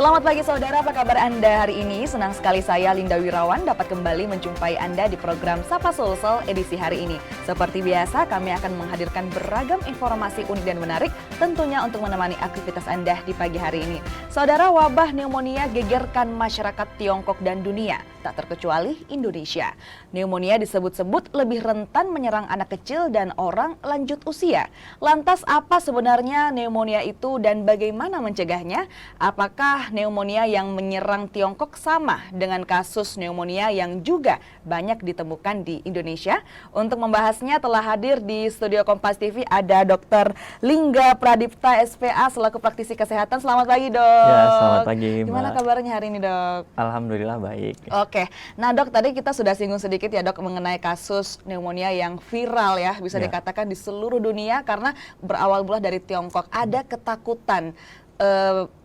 Selamat pagi saudara, apa kabar Anda hari ini? Senang sekali saya Linda Wirawan dapat kembali menjumpai Anda di program Sapa Sulsel edisi hari ini. Seperti biasa, kami akan menghadirkan beragam informasi unik dan menarik tentunya untuk menemani aktivitas Anda di pagi hari ini. Saudara, wabah pneumonia gegerkan masyarakat Tiongkok dan dunia, tak terkecuali Indonesia. Pneumonia disebut-sebut lebih rentan menyerang anak kecil dan orang lanjut usia. Lantas apa sebenarnya pneumonia itu dan bagaimana mencegahnya? Apakah pneumonia yang menyerang Tiongkok sama dengan kasus pneumonia yang juga banyak ditemukan di Indonesia? Untuk membahasnya telah hadir di studio Kompas TV ada Dr. Lingga Pradipta SPA selaku praktisi kesehatan. Selamat pagi, Dok. Ya, selamat pagi, Mbak. Gimana kabarnya hari ini, Dok? Alhamdulillah baik. Oke, nah Dok, tadi kita sudah singgung sedikit ya Dok mengenai kasus pneumonia yang viral ya, bisa dikatakan di seluruh dunia karena berawal mula dari Tiongkok. Ada ketakutan.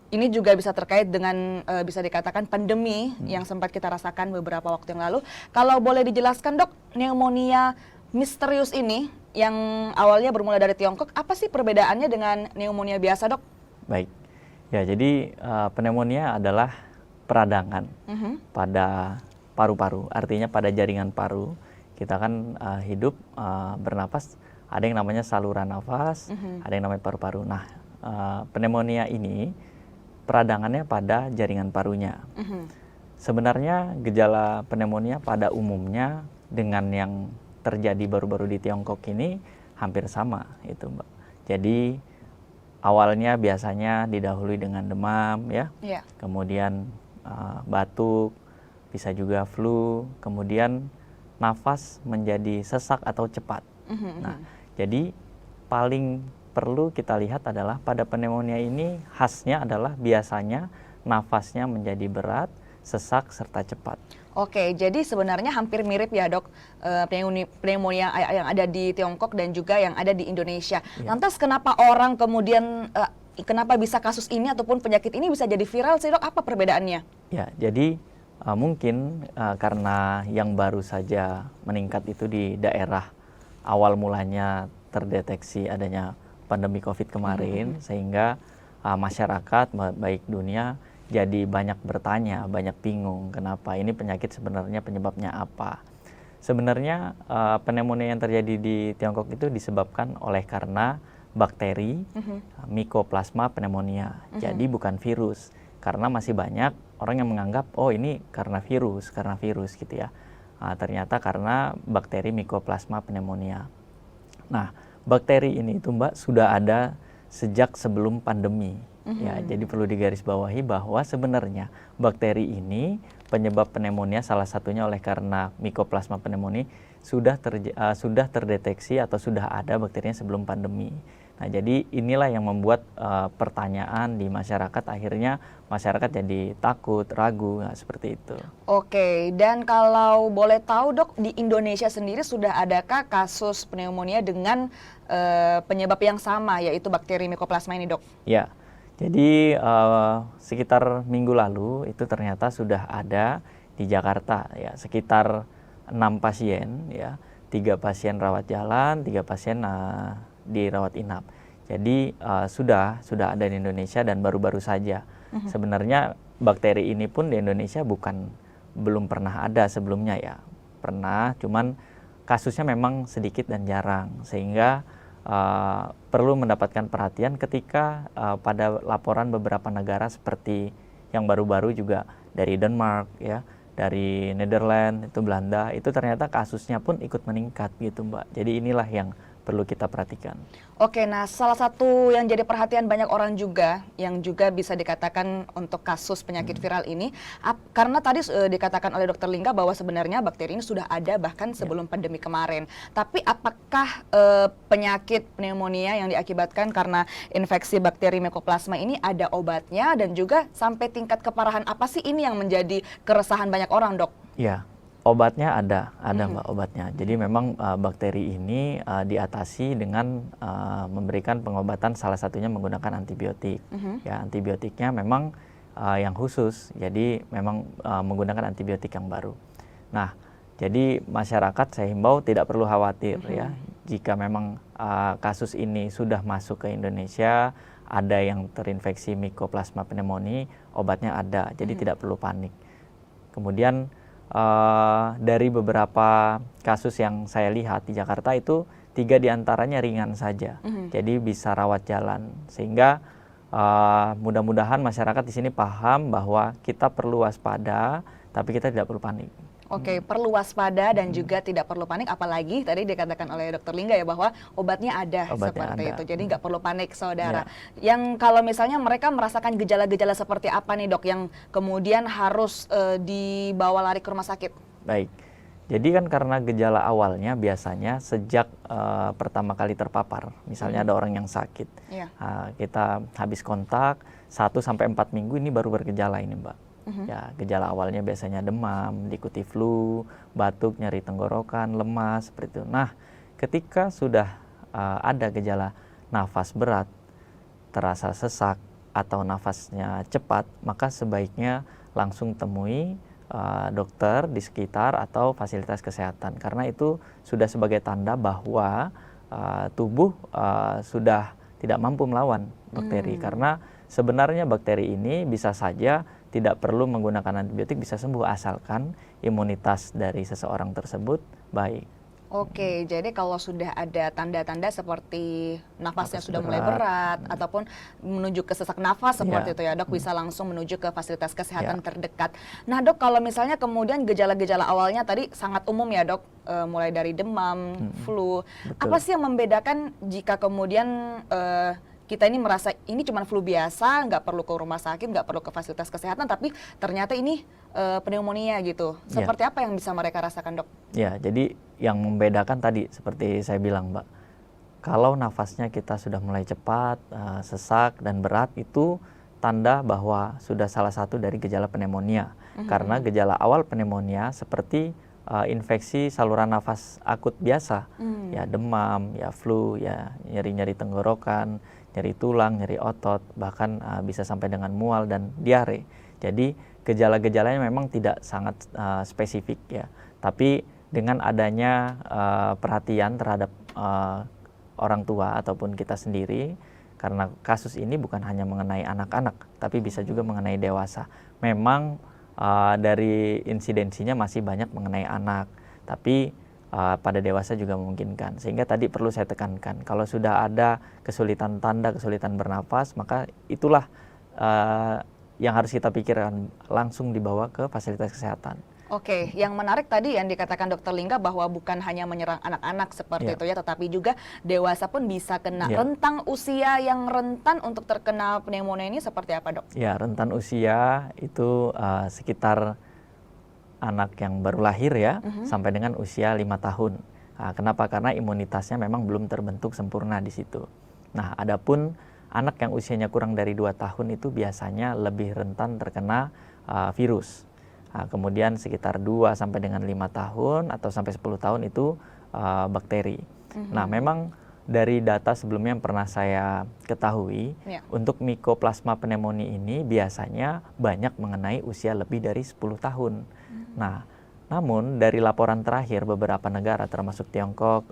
Ini juga bisa terkait dengan bisa dikatakan pandemi yang sempat kita rasakan beberapa waktu yang lalu. Kalau boleh dijelaskan Dok, pneumonia misterius ini yang awalnya bermula dari Tiongkok, apa sih perbedaannya dengan pneumonia biasa Dok? Baik, ya jadi pneumonia adalah peradangan pada paru-paru, artinya pada jaringan paru. Kita kan hidup bernapas, ada yang namanya saluran nafas, ada yang namanya paru-paru. Nah, pneumonia ini peradangannya pada jaringan parunya. Sebenarnya gejala pneumonia pada umumnya dengan yang terjadi baru-baru di Tiongkok ini hampir sama itu, Mbak. Jadi awalnya biasanya didahului dengan demam ya, kemudian batuk, bisa juga flu, kemudian nafas menjadi sesak atau cepat. Nah, jadi paling perlu kita lihat adalah pada pneumonia ini khasnya adalah biasanya nafasnya menjadi berat, sesak, serta cepat. Oke, jadi sebenarnya hampir mirip ya Dok, pneumonia yang ada di Tiongkok dan juga yang ada di Indonesia. Lantas kenapa orang kemudian, kenapa bisa kasus ini ataupun penyakit ini bisa jadi viral sih Dok? Apa perbedaannya? Ya, jadi mungkin karena yang baru saja meningkat itu di daerah awal mulanya terdeteksi adanya pandemi COVID kemarin, sehingga masyarakat baik dunia jadi banyak bertanya, banyak bingung kenapa ini penyakit sebenarnya penyebabnya apa. Sebenarnya pneumonia yang terjadi di Tiongkok itu disebabkan oleh karena bakteri Mycoplasma pneumonia. Jadi bukan virus, karena masih banyak orang yang menganggap oh ini karena virus gitu ya. Ternyata karena bakteri Mycoplasma pneumonia. Nah, bakteri ini itu Mbak sudah ada sejak sebelum pandemi. Ya, jadi perlu digarisbawahi bahwa sebenarnya bakteri ini penyebab pneumonia salah satunya oleh karena Mycoplasma pneumonia sudah terdeteksi atau sudah ada bakterinya sebelum pandemi. Nah, jadi inilah yang membuat pertanyaan di masyarakat, akhirnya masyarakat jadi takut, ragu, seperti itu. Oke, dan kalau boleh tahu Dok, di Indonesia sendiri sudah adakah kasus pneumonia dengan penyebab yang sama, yaitu bakteri Mycoplasma ini Dok? Ya, jadi sekitar minggu lalu itu ternyata sudah ada di Jakarta ya, sekitar 6 pasien ya, 3 pasien rawat jalan, 3 pasien dirawat inap. Jadi sudah ada di Indonesia dan baru-baru saja. Sebenarnya bakteri ini pun di Indonesia belum pernah ada sebelumnya ya. Pernah, cuman kasusnya memang sedikit dan jarang, sehingga perlu mendapatkan perhatian ketika pada laporan beberapa negara seperti yang baru-baru juga dari Denmark ya, dari Netherlands, itu Belanda, itu ternyata kasusnya pun ikut meningkat gitu Mbak. Jadi inilah yang perlu kita perhatikan. Oke, nah salah satu yang jadi perhatian banyak orang juga, yang juga bisa dikatakan untuk kasus penyakit viral ini, karena tadi dikatakan oleh Dr. Lingga bahwa sebenarnya bakteri ini sudah ada bahkan sebelum pandemi kemarin. Tapi apakah penyakit pneumonia yang diakibatkan karena infeksi bakteri Mycoplasma ini ada obatnya, dan juga sampai tingkat keparahan apa sih ini yang menjadi keresahan banyak orang, Dok? Ya. Obatnya ada Mbak, obatnya. Jadi memang bakteri ini diatasi dengan memberikan pengobatan, salah satunya menggunakan antibiotik. Ya, antibiotiknya memang yang khusus, jadi memang menggunakan antibiotik yang baru. Nah, jadi masyarakat saya himbau tidak perlu khawatir ya, jika memang kasus ini sudah masuk ke Indonesia ada yang terinfeksi Mycoplasma pneumonia, obatnya ada, jadi tidak perlu panik. Kemudian dari beberapa kasus yang saya lihat di Jakarta itu 3 diantaranya ringan saja, jadi bisa rawat jalan, sehingga mudah-mudahan masyarakat di sini paham bahwa kita perlu waspada, tapi kita tidak perlu panik. Oke, perlu waspada dan juga tidak perlu panik, apalagi tadi dikatakan oleh Dokter Lingga ya bahwa obatnya ada seperti itu, jadi nggak perlu panik saudara. Yang kalau misalnya mereka merasakan gejala-gejala seperti apa nih dok yang kemudian harus dibawa lari ke rumah sakit? Baik, jadi kan karena gejala awalnya biasanya sejak pertama kali terpapar, misalnya ada orang yang sakit, kita habis kontak 1-4 minggu ini baru bergejala ini Mbak. Ya, gejala awalnya biasanya demam, diikuti flu, batuk, nyeri tenggorokan, lemas, seperti itu. Nah, ketika sudah ada gejala nafas berat, terasa sesak, atau nafasnya cepat, maka sebaiknya langsung temui dokter di sekitar atau fasilitas kesehatan. Karena itu sudah sebagai tanda bahwa tubuh sudah tidak mampu melawan bakteri. Karena sebenarnya bakteri ini bisa saja tidak perlu menggunakan antibiotik, bisa sembuh asalkan imunitas dari seseorang tersebut baik. Oke, jadi kalau sudah ada tanda-tanda seperti nafasnya sudah mulai berat ataupun menuju ke sesak nafas seperti itu ya dok, bisa langsung menuju ke fasilitas kesehatan terdekat. Nah dok, kalau misalnya kemudian gejala-gejala awalnya tadi sangat umum ya dok, mulai dari demam, flu, apa sih yang membedakan jika kemudian kita ini merasa ini cuma flu biasa, nggak perlu ke rumah sakit, nggak perlu ke fasilitas kesehatan, tapi ternyata ini pneumonia gitu. Seperti apa yang bisa mereka rasakan dok? Ya, jadi yang membedakan tadi seperti saya bilang Mbak, kalau nafasnya kita sudah mulai cepat, sesak dan berat, itu tanda bahwa sudah salah satu dari gejala pneumonia. Karena gejala awal pneumonia seperti infeksi saluran nafas akut biasa, ya demam, ya flu, ya nyeri-nyeri tenggorokan, nyeri tulang, nyeri otot, bahkan bisa sampai dengan mual dan diare. Jadi gejala-gejalanya memang tidak sangat spesifik ya, tapi dengan adanya perhatian terhadap orang tua ataupun kita sendiri, karena kasus ini bukan hanya mengenai anak-anak, tapi bisa juga mengenai dewasa. Memang dari insidensinya masih banyak mengenai anak, tapi pada dewasa juga memungkinkan. Sehingga tadi perlu saya tekankan, kalau sudah ada kesulitan tanda, kesulitan bernafas, maka itulah yang harus kita pikirkan, langsung dibawa ke fasilitas kesehatan. Oke, yang menarik tadi yang dikatakan Dokter Lingga bahwa bukan hanya menyerang anak-anak seperti itu ya, tetapi juga dewasa pun bisa kena. Rentang usia yang rentan untuk terkena pneumonia ini seperti apa dok? Ya, rentan usia itu sekitar anak yang baru lahir ya, sampai dengan usia 5 tahun. Nah, kenapa? Karena imunitasnya memang belum terbentuk sempurna di situ. Nah, adapun anak yang usianya kurang dari 2 tahun itu biasanya lebih rentan terkena virus. Nah, kemudian sekitar 2 sampai dengan 5 tahun atau sampai 10 tahun itu bakteri. Nah, memang dari data sebelumnya yang pernah saya ketahui, untuk Mycoplasma pneumonia ini biasanya banyak mengenai usia lebih dari 10 tahun. Nah, namun dari laporan terakhir beberapa negara termasuk Tiongkok,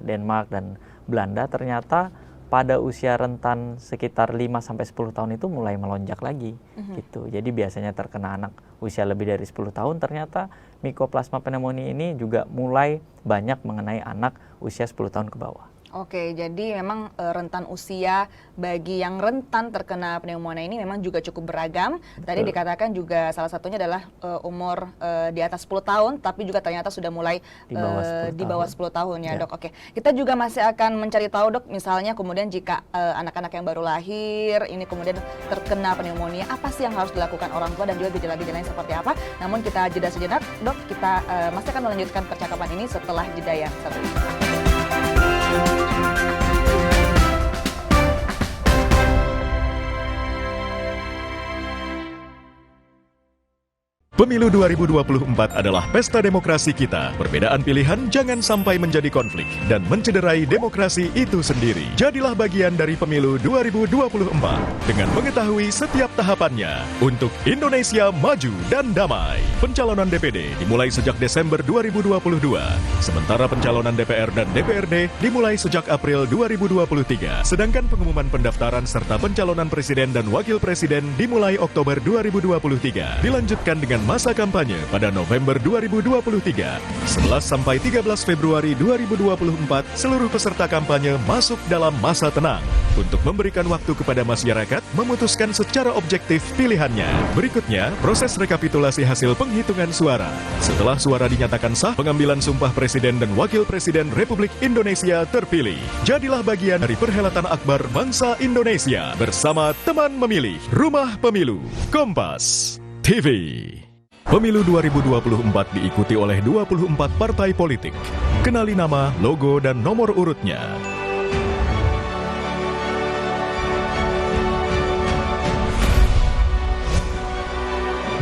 Denmark dan Belanda, ternyata pada usia rentan sekitar 5-10 tahun itu mulai melonjak lagi gitu. Jadi biasanya terkena anak usia lebih dari 10 tahun, ternyata Mycoplasma pneumonia ini juga mulai banyak mengenai anak usia 10 tahun ke bawah. Oke, jadi memang rentan usia bagi yang rentan terkena pneumonia ini memang juga cukup beragam. Tadi dikatakan juga salah satunya adalah umur di atas 10 tahun, tapi juga ternyata sudah mulai di bawah 10 tahun ya dok. Oke, kita juga masih akan mencari tahu dok, misalnya kemudian jika anak-anak yang baru lahir ini kemudian terkena pneumonia, apa sih yang harus dilakukan orang tua dan juga gejala-gejalanya seperti apa. Namun kita jeda sejenak dok, kita masih akan melanjutkan percakapan ini setelah jeda yang satu ini. Pemilu 2024 adalah pesta demokrasi kita. Perbedaan pilihan jangan sampai menjadi konflik dan mencederai demokrasi itu sendiri. Jadilah bagian dari Pemilu 2024 dengan mengetahui setiap tahapannya untuk Indonesia maju dan damai. Pencalonan DPD dimulai sejak Desember 2022, sementara pencalonan DPR dan DPRD dimulai sejak April 2023. Sedangkan pengumuman pendaftaran serta pencalonan presiden dan wakil presiden dimulai Oktober 2023. Dilanjutkan dengan masa kampanye pada November 2023. 11 sampai 13 Februari 2024, seluruh peserta kampanye masuk dalam masa tenang untuk memberikan waktu kepada masyarakat memutuskan secara objektif pilihannya. Berikutnya, proses rekapitulasi hasil penghitungan suara. Setelah suara dinyatakan sah, pengambilan sumpah Presiden dan Wakil Presiden Republik Indonesia terpilih. Jadilah bagian dari perhelatan akbar bangsa Indonesia bersama teman memilih Rumah Pemilu Kompas TV. Pemilu 2024 diikuti oleh 24 partai politik. Kenali nama, logo, dan nomor urutnya.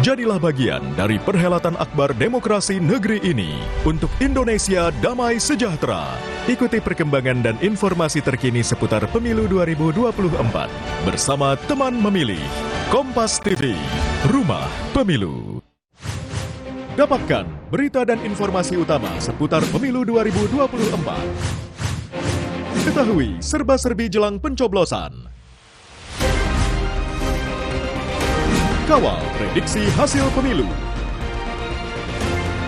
Jadilah bagian dari perhelatan akbar demokrasi negeri ini untuk Indonesia damai sejahtera. Ikuti perkembangan dan informasi terkini seputar Pemilu 2024 bersama teman memilih Kompas TV, Rumah Pemilu. Dapatkan berita dan informasi utama seputar Pemilu 2024. Ketahui serba-serbi jelang pencoblosan. Kawal prediksi hasil pemilu.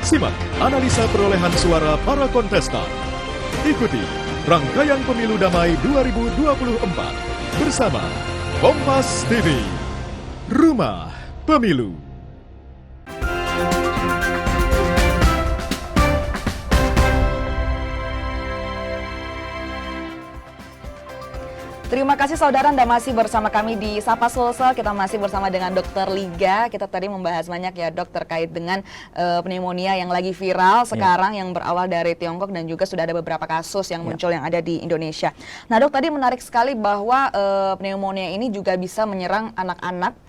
Simak analisa perolehan suara para kontestan. Ikuti rangkaian Pemilu Damai 2024 bersama Kompas TV, Rumah Pemilu. Terima kasih saudara, Anda masih bersama kami di Sapa Sulsel. Kita masih bersama dengan Dr. Liga. Kita tadi membahas banyak ya dok terkait dengan pneumonia yang lagi viral sekarang yang berawal dari Tiongkok dan juga sudah ada beberapa kasus yang muncul yang ada di Indonesia. Nah dok, tadi menarik sekali bahwa pneumonia ini juga bisa menyerang anak-anak.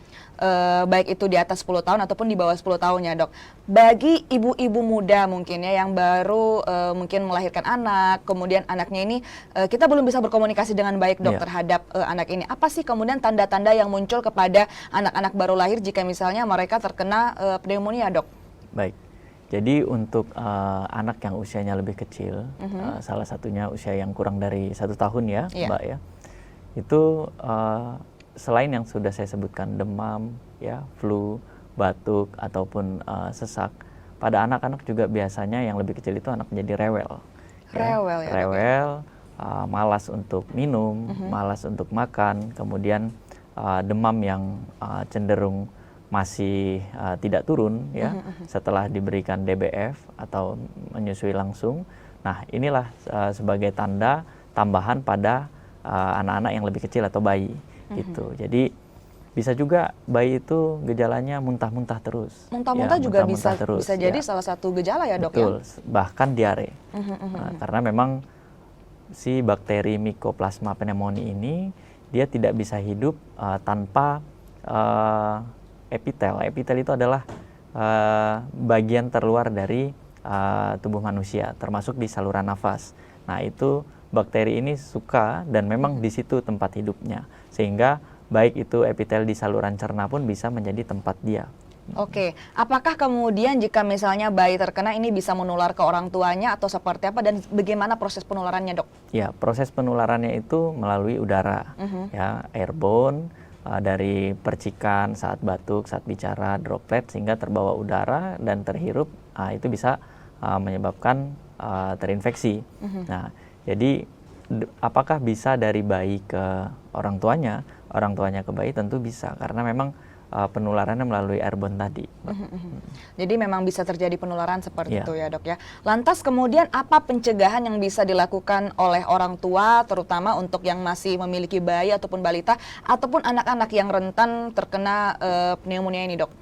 Baik itu di atas 10 tahun ataupun di bawah 10 tahun ya dok. Bagi ibu-ibu muda mungkin ya yang baru mungkin melahirkan anak, kemudian anaknya ini kita belum bisa berkomunikasi dengan baik dok terhadap anak ini. Apa sih kemudian tanda-tanda yang muncul kepada anak-anak baru lahir jika misalnya mereka terkena pneumonia dok? Baik. Jadi untuk anak yang usianya lebih kecil, salah satunya usia yang kurang dari 1 tahun ya Mbak ya, itu selain yang sudah saya sebutkan demam, ya, flu, batuk ataupun sesak, pada anak-anak juga biasanya yang lebih kecil itu anak menjadi rewel, rewel, malas untuk minum, malas untuk makan, kemudian demam yang cenderung masih tidak turun, ya, setelah diberikan DBF atau menyusui langsung. Nah, inilah sebagai tanda tambahan pada anak-anak yang lebih kecil atau bayi. Gitu. Jadi bisa juga bayi itu gejalanya muntah-muntah terus. Muntah-muntah juga bisa jadi salah satu gejala ya dok. Betul, bahkan diare. Karena memang si bakteri Mycoplasma pneumoniae ini dia tidak bisa hidup tanpa epitel. Epitel itu adalah bagian terluar dari tubuh manusia, termasuk di saluran nafas. Nah itu bakteri ini suka dan memang di situ tempat hidupnya, sehingga baik itu epitel di saluran cerna pun bisa menjadi tempat dia. Oke, apakah kemudian jika misalnya bayi terkena ini bisa menular ke orang tuanya atau seperti apa dan bagaimana proses penularannya dok? Ya, proses penularannya itu melalui udara, ya, airborne, dari percikan saat batuk, saat bicara, droplet sehingga terbawa udara dan terhirup, itu bisa menyebabkan terinfeksi. Nah, jadi apakah bisa dari bayi ke orang tuanya ke bayi? Tentu bisa, karena memang penularannya melalui airborne tadi. Jadi memang bisa terjadi penularan seperti itu ya dok ya. Lantas kemudian apa pencegahan yang bisa dilakukan oleh orang tua, terutama untuk yang masih memiliki bayi ataupun balita, ataupun anak-anak yang rentan terkena pneumonia ini dok?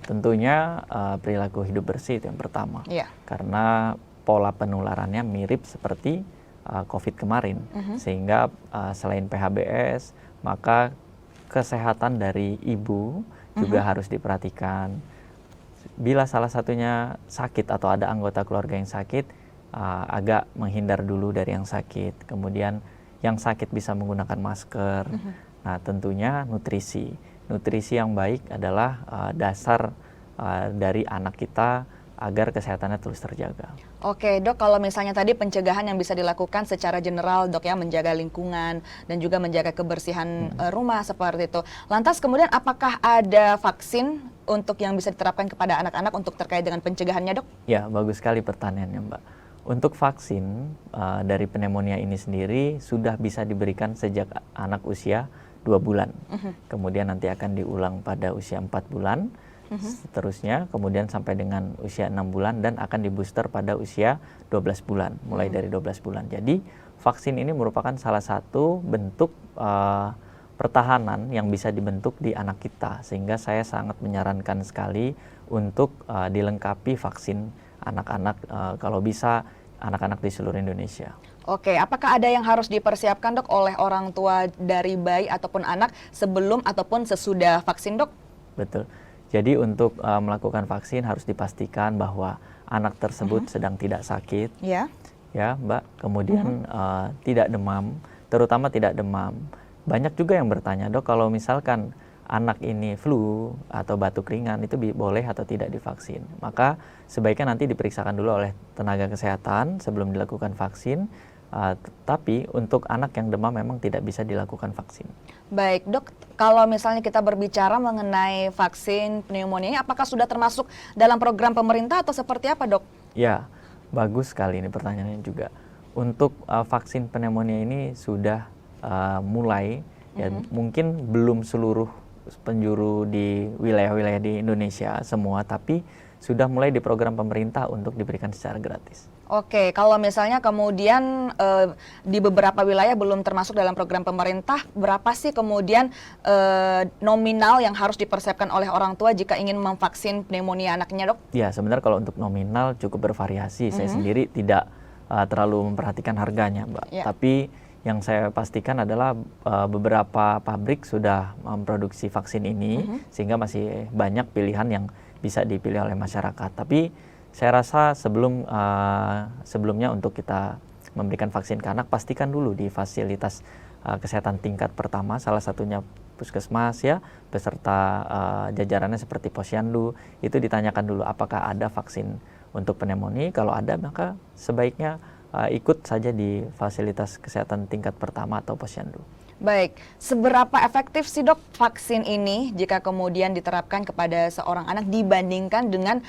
Tentunya perilaku hidup bersih itu yang pertama, karena pola penularannya mirip seperti COVID kemarin, sehingga selain PHBS, maka kesehatan dari ibu juga harus diperhatikan. bila salah satunya sakit atau ada anggota keluarga yang sakit, agak menghindar dulu dari yang sakit. Kemudian yang sakit bisa menggunakan masker. Nah, tentunya nutrisi. Nutrisi yang baik adalah dasar dari anak kita agar kesehatannya terus terjaga. Oke dok, kalau misalnya tadi pencegahan yang bisa dilakukan secara general dok ya, menjaga lingkungan dan juga menjaga kebersihan rumah seperti itu. Lantas kemudian apakah ada vaksin untuk yang bisa diterapkan kepada anak-anak untuk terkait dengan pencegahannya dok? Ya, bagus sekali pertanyaannya Mbak. Untuk vaksin dari pneumonia ini sendiri sudah bisa diberikan sejak anak usia 2 bulan. Kemudian nanti akan diulang pada usia 4 bulan. Seterusnya kemudian sampai dengan usia 6 bulan dan akan di-booster pada usia 12 bulan, mulai dari 12 bulan. Jadi vaksin ini merupakan salah satu bentuk pertahanan yang bisa dibentuk di anak kita, sehingga saya sangat menyarankan sekali untuk dilengkapi vaksin anak-anak, kalau bisa anak-anak di seluruh Indonesia. Oke, apakah ada yang harus dipersiapkan dok oleh orang tua dari bayi ataupun anak sebelum ataupun sesudah vaksin dok? Betul. Jadi untuk melakukan vaksin harus dipastikan bahwa anak tersebut sedang tidak sakit, ya Mbak. Kemudian tidak demam, terutama tidak demam. Banyak juga yang bertanya, dok kalau misalkan anak ini flu atau batuk ringan itu boleh atau tidak divaksin. Maka sebaiknya nanti diperiksakan dulu oleh tenaga kesehatan sebelum dilakukan vaksin. Tapi untuk anak yang demam memang tidak bisa dilakukan vaksin. Baik dok, kalau misalnya kita berbicara mengenai vaksin pneumonia ini, apakah sudah termasuk dalam program pemerintah atau seperti apa dok? Ya, bagus sekali ini pertanyaannya juga. Untuk vaksin pneumonia ini sudah mulai, ya mungkin belum seluruh penjuru di wilayah-wilayah di Indonesia semua, tapi sudah mulai di program pemerintah untuk diberikan secara gratis. Oke, kalau misalnya kemudian di beberapa wilayah belum termasuk dalam program pemerintah, berapa sih kemudian nominal yang harus dipersiapkan oleh orang tua jika ingin memvaksin pneumonia anaknya dok? Ya, sebenarnya kalau untuk nominal cukup bervariasi. Saya sendiri tidak terlalu memperhatikan harganya, Mbak. Tapi yang saya pastikan adalah beberapa pabrik sudah memproduksi vaksin ini, sehingga masih banyak pilihan yang bisa dipilih oleh masyarakat. Tapi saya rasa sebelumnya untuk kita memberikan vaksin ke anak, pastikan dulu di fasilitas kesehatan tingkat pertama, salah satunya puskesmas ya, beserta jajarannya seperti posyandu, itu ditanyakan dulu apakah ada vaksin untuk pneumonia. Kalau ada, maka sebaiknya ikut saja di fasilitas kesehatan tingkat pertama atau posyandu. Baik, seberapa efektif sih dok vaksin ini jika kemudian diterapkan kepada seorang anak dibandingkan dengan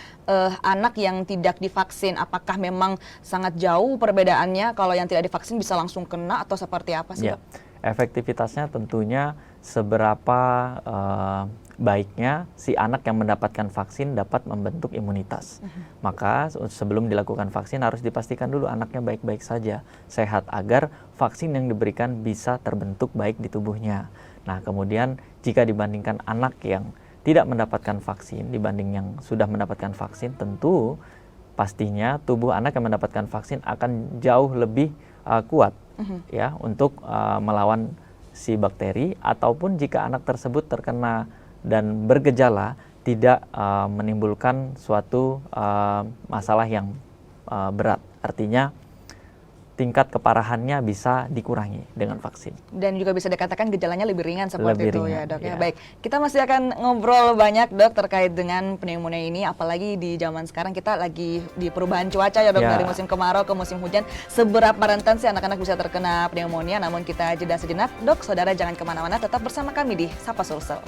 anak yang tidak divaksin? Apakah memang sangat jauh perbedaannya, kalau yang tidak divaksin bisa langsung kena atau seperti apa sih dok? Efektivitasnya tentunya seberapa baiknya si anak yang mendapatkan vaksin dapat membentuk imunitas. Maka sebelum dilakukan vaksin harus dipastikan dulu anaknya baik-baik saja, sehat, agar vaksin yang diberikan bisa terbentuk baik di tubuhnya. Nah, kemudian jika dibandingkan anak yang tidak mendapatkan vaksin dibanding yang sudah mendapatkan vaksin, tentu pastinya tubuh anak yang mendapatkan vaksin akan jauh lebih kuat ya untuk melawan si bakteri, ataupun jika anak tersebut terkena dan bergejala tidak menimbulkan suatu masalah yang berat. Artinya tingkat keparahannya bisa dikurangi dengan vaksin. Dan juga bisa dikatakan gejalanya lebih ringan seperti itu ya dok ya. Baik, kita masih akan ngobrol banyak dok terkait dengan pneumonia ini, apalagi di zaman sekarang kita lagi di perubahan cuaca ya dok, dari musim kemarau ke musim hujan. Seberapa rentan sih anak-anak bisa terkena pneumonia? Namun kita jeda sejenak dok, saudara jangan kemana-mana, tetap bersama kami di Sapa Sulsel.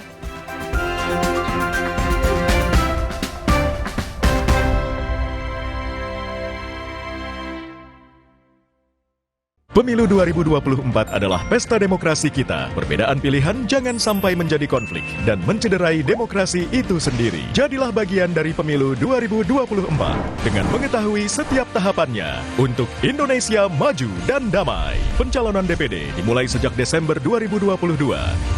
Pemilu 2024 adalah pesta demokrasi kita. Perbedaan pilihan jangan sampai menjadi konflik dan mencederai demokrasi itu sendiri. Jadilah bagian dari Pemilu 2024 dengan mengetahui setiap tahapannya untuk Indonesia maju dan damai. Pencalonan DPD dimulai sejak Desember 2022,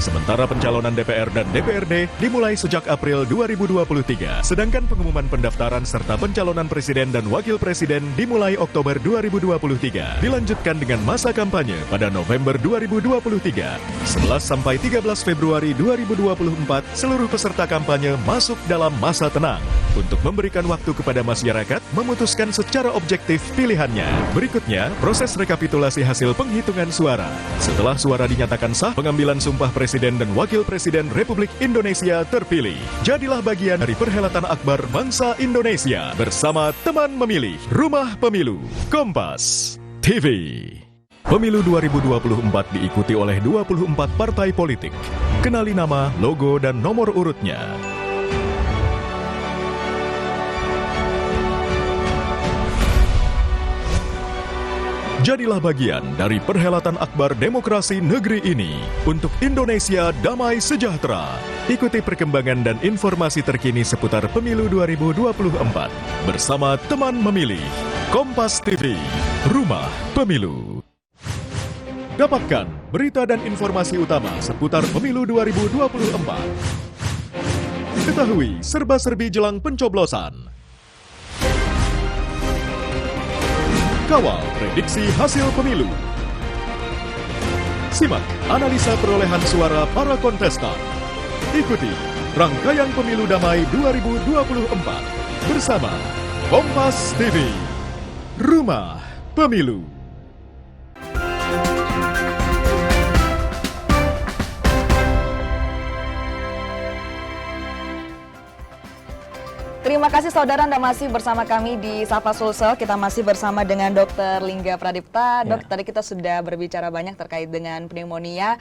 sementara pencalonan DPR dan DPRD dimulai sejak April 2023. Sedangkan pengumuman pendaftaran serta pencalonan presiden dan wakil presiden dimulai Oktober 2023. Dilanjutkan dengan masa kampanye pada November 2023. 11 sampai 13 Februari 2024, seluruh peserta kampanye masuk dalam masa tenang untuk memberikan waktu kepada masyarakat memutuskan secara objektif pilihannya. Berikutnya, proses rekapitulasi hasil penghitungan suara. Setelah suara dinyatakan sah, pengambilan sumpah Presiden dan Wakil Presiden Republik Indonesia terpilih. Jadilah bagian dari perhelatan akbar bangsa Indonesia bersama teman memilih Rumah Pemilu Kompas TV. Pemilu 2024 diikuti oleh 24 partai politik. Kenali nama, logo, dan nomor urutnya. Jadilah bagian dari perhelatan akbar demokrasi negeri ini untuk Indonesia damai sejahtera. Ikuti perkembangan dan informasi terkini seputar Pemilu 2024 bersama teman memilih Kompas TV, Rumah Pemilu. Dapatkan berita dan informasi utama seputar Pemilu 2024. Ketahui serba-serbi jelang pencoblosan. Kawal prediksi hasil pemilu. Simak analisa perolehan suara para kontestan. Ikuti rangkaian Pemilu Damai 2024 bersama Kompas TV, Rumah Pemilu. Terima kasih saudara Anda masih bersama kami di Sapa Sulsel. Kita masih bersama dengan Dr. Lingga Pradipta. Dok, tadi kita sudah berbicara banyak terkait dengan pneumonia.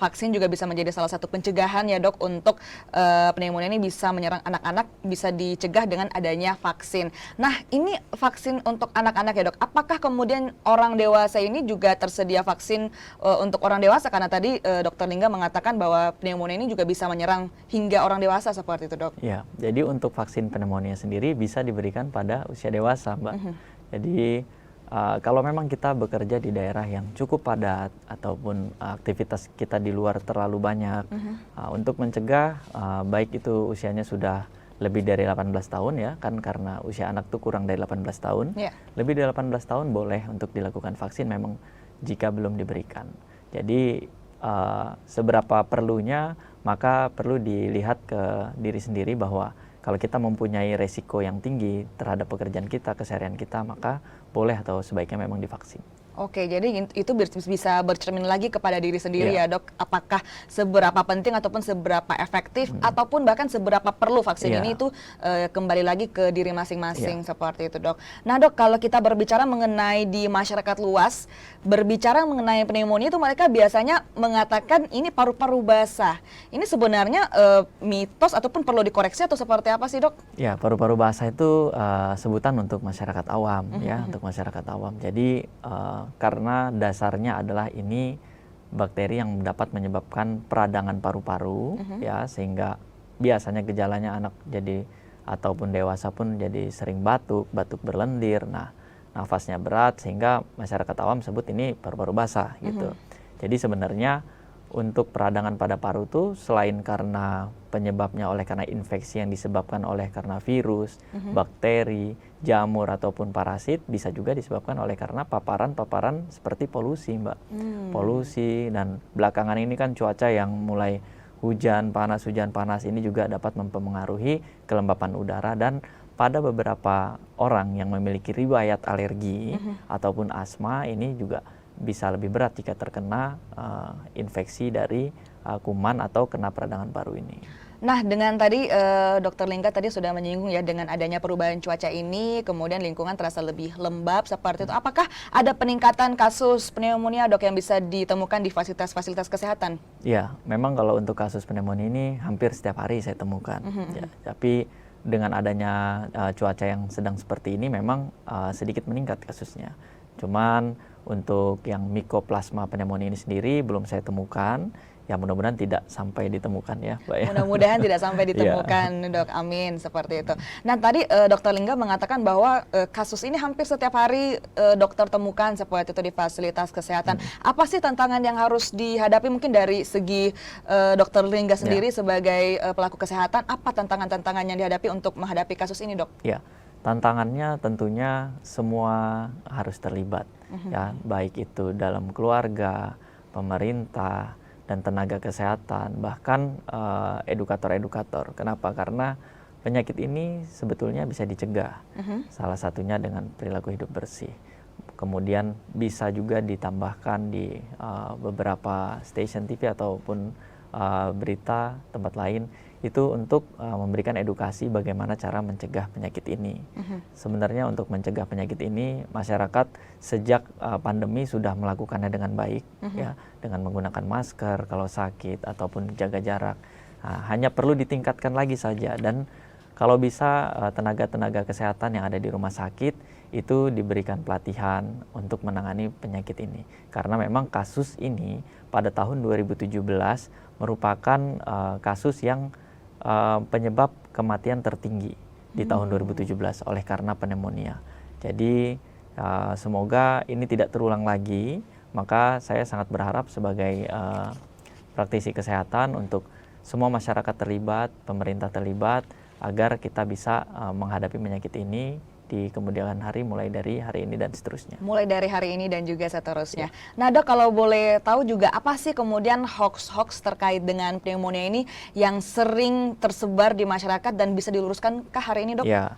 Vaksin juga bisa menjadi salah satu pencegahan ya dok untuk pneumonia ini bisa menyerang anak-anak, bisa dicegah dengan adanya vaksin. Nah ini vaksin untuk anak-anak ya dok. Apakah kemudian orang dewasa ini juga tersedia vaksin untuk orang dewasa? Karena tadi Dr. Lingga mengatakan bahwa pneumonia ini juga bisa menyerang hingga orang dewasa seperti itu dok. Ya, jadi untuk vaksin pneumonia sendiri bisa diberikan pada usia dewasa, Mbak. Jadi kalau memang kita bekerja di daerah yang cukup padat ataupun aktivitas kita di luar terlalu banyak, untuk mencegah baik itu usianya sudah lebih dari 18 tahun ya, kan karena usia anak tuh kurang dari 18 tahun, lebih dari 18 tahun boleh untuk dilakukan vaksin memang jika belum diberikan. Jadi seberapa perlunya, maka perlu dilihat ke diri sendiri bahwa kalau kita mempunyai resiko yang tinggi terhadap pekerjaan kita, keseharian kita, maka boleh atau sebaiknya memang divaksin. Oke, jadi itu bisa bercermin lagi kepada diri sendiri ya dok, apakah seberapa penting ataupun seberapa efektif ataupun bahkan seberapa perlu vaksin ini itu kembali lagi ke diri masing-masing seperti itu dok. Nah dok, kalau kita berbicara mengenai di masyarakat luas, berbicara mengenai pneumonia itu mereka biasanya mengatakan ini paru-paru basah. Ini sebenarnya mitos ataupun perlu dikoreksi atau seperti apa sih dok? Ya, paru-paru basah itu sebutan untuk masyarakat awam ya, untuk masyarakat awam. Jadi karena dasarnya adalah ini bakteri yang dapat menyebabkan peradangan paru-paru ya, sehingga biasanya gejalanya anak jadi ataupun dewasa pun jadi sering batuk berlendir, nah nafasnya berat, sehingga masyarakat awam sebut ini paru-paru basah gitu. Jadi sebenarnya untuk peradangan pada paru itu selain karena penyebabnya karena infeksi yang disebabkan karena virus, bakteri, jamur ataupun parasit, bisa juga disebabkan karena paparan-paparan seperti polusi, Mbak. Polusi, dan belakangan ini kan cuaca yang mulai hujan panas ini juga dapat mempengaruhi kelembapan udara, dan pada beberapa orang yang memiliki riwayat alergi ataupun asma ini juga bisa lebih berat jika terkena infeksi dari kuman atau kena peradangan paru ini. Nah, dengan tadi Dr. Lingga tadi sudah menyinggung ya, dengan adanya perubahan cuaca ini, kemudian lingkungan terasa lebih lembab seperti itu. Apakah ada peningkatan kasus pneumonia dok yang bisa ditemukan di fasilitas-fasilitas kesehatan? Ya, memang kalau untuk kasus pneumonia ini hampir setiap hari saya temukan. Ya, tapi dengan adanya cuaca yang sedang seperti ini memang sedikit meningkat kasusnya. Cuman untuk yang mikoplasma pneumonia ini sendiri belum saya temukan. Ya mudah-mudahan tidak sampai ditemukan ya, Mbak ya. Mudah-mudahan tidak sampai ditemukan, dok. Amin, seperti itu. Nah tadi Dr. Lingga mengatakan bahwa kasus ini hampir setiap hari dokter temukan seperti itu di fasilitas kesehatan. Apa sih tantangan yang harus dihadapi mungkin dari segi Dr. Lingga sendiri sebagai pelaku kesehatan? Apa tantangan-tantangan yang dihadapi untuk menghadapi kasus ini, dok? Ya, Tantangannya tentunya semua harus terlibat, ya, baik itu dalam keluarga, pemerintah, dan tenaga kesehatan, bahkan edukator-edukator. Kenapa? Karena penyakit ini sebetulnya bisa dicegah, salah satunya dengan perilaku hidup bersih. Kemudian bisa juga ditambahkan di beberapa stasiun TV ataupun berita tempat lain, itu untuk memberikan edukasi bagaimana cara mencegah penyakit ini. Sebenarnya untuk mencegah penyakit ini, masyarakat sejak pandemi sudah melakukannya dengan baik, ya, dengan menggunakan masker kalau sakit ataupun jaga jarak. Hanya perlu ditingkatkan lagi saja, dan kalau bisa tenaga-tenaga kesehatan yang ada di rumah sakit itu diberikan pelatihan untuk menangani penyakit ini. Karena memang kasus ini pada tahun 2017 merupakan kasus yang penyebab kematian tertinggi di tahun 2017 oleh karena pneumonia. Jadi semoga ini tidak terulang lagi. Maka saya sangat berharap sebagai praktisi kesehatan untuk semua masyarakat terlibat, pemerintah terlibat, agar kita bisa menghadapi penyakit ini di kemudian hari, mulai dari hari ini dan seterusnya. Mulai dari hari ini dan juga seterusnya. Nah Dok, kalau boleh tahu juga apa sih kemudian hoax-hoax terkait dengan pneumonia ini yang sering tersebar di masyarakat dan bisa diluruskan ke hari ini, Dok? Ya,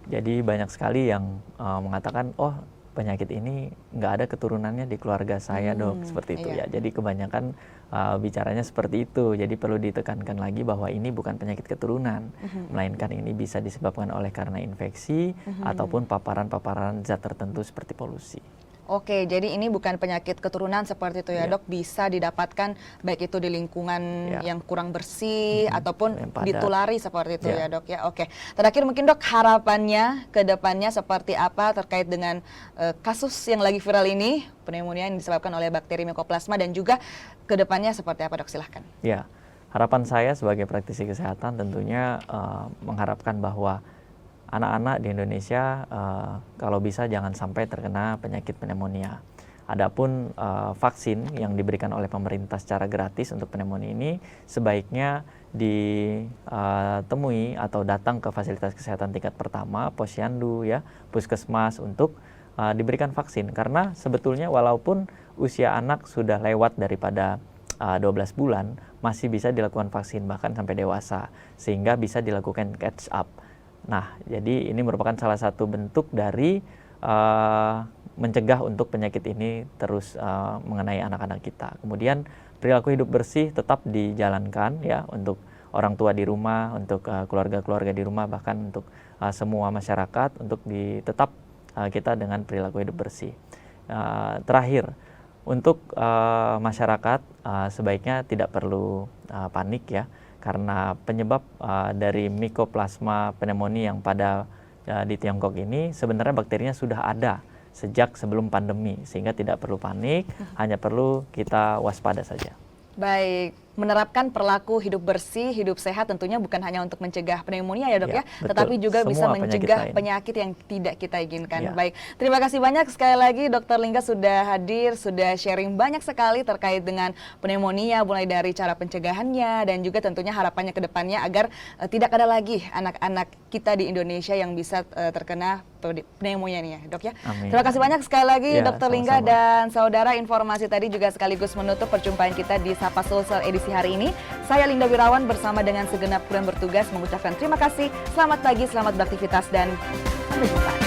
jadi banyak sekali yang mengatakan, oh penyakit ini nggak ada keturunannya di keluarga saya, Dok, seperti itu ya. Jadi kebanyakan bicaranya seperti itu. Jadi perlu ditekankan lagi bahwa ini bukan penyakit keturunan, melainkan ini bisa disebabkan oleh karena infeksi ataupun paparan-paparan zat tertentu seperti polusi. Oke, jadi ini bukan penyakit keturunan seperti itu ya, Dok, bisa didapatkan baik itu di lingkungan yang kurang bersih ataupun ditulari seperti itu ya, Dok ya. Oke, terakhir mungkin Dok, harapannya ke depannya seperti apa terkait dengan kasus yang lagi viral ini, pneumonia yang disebabkan oleh bakteri Mycoplasma, dan juga ke depannya seperti apa, Dok? Silahkan. Ya, harapan saya sebagai praktisi kesehatan tentunya mengharapkan bahwa anak-anak di Indonesia kalau bisa jangan sampai terkena penyakit pneumonia. Adapun vaksin yang diberikan oleh pemerintah secara gratis untuk pneumonia ini sebaiknya ditemui atau datang ke fasilitas kesehatan tingkat pertama, posyandu, ya, puskesmas untuk diberikan vaksin. Karena sebetulnya walaupun usia anak sudah lewat daripada 12 bulan, masih bisa dilakukan vaksin bahkan sampai dewasa, sehingga bisa dilakukan catch up. Nah, jadi ini merupakan salah satu bentuk dari mencegah untuk penyakit ini terus mengenai anak-anak kita. Kemudian perilaku hidup bersih tetap dijalankan, ya, untuk orang tua di rumah, untuk keluarga-keluarga di rumah, bahkan untuk semua masyarakat, untuk tetap kita dengan perilaku hidup bersih. Terakhir, untuk masyarakat sebaiknya tidak perlu panik, ya, karena penyebab dari Mycoplasma pneumonia yang pada di Tiongkok ini sebenarnya bakterinya sudah ada sejak sebelum pandemi, sehingga tidak perlu panik, hanya perlu kita waspada saja. Baik, menerapkan perilaku hidup bersih, hidup sehat tentunya bukan hanya untuk mencegah pneumonia ya, Dok, ya, betul. tetapi juga Semua bisa mencegah penyakit yang tidak kita inginkan. Baik, terima kasih banyak sekali lagi Dr. Lingga sudah hadir, sudah sharing banyak sekali terkait dengan pneumonia, mulai dari cara pencegahannya dan juga tentunya harapannya ke depannya agar tidak ada lagi anak-anak kita di Indonesia yang bisa terkena pneumonia nih ya, Dok, ya. Amin. Terima kasih banyak sekali lagi Dr. Lingga sama-sama. dan saudara, informasi tadi juga sekaligus menutup perjumpaan kita di Sapa Sulsel edisi hari ini. Saya Linda Wirawan bersama dengan segenap kru yang bertugas mengucapkan terima kasih, selamat pagi, selamat beraktivitas, dan sampai jumpa.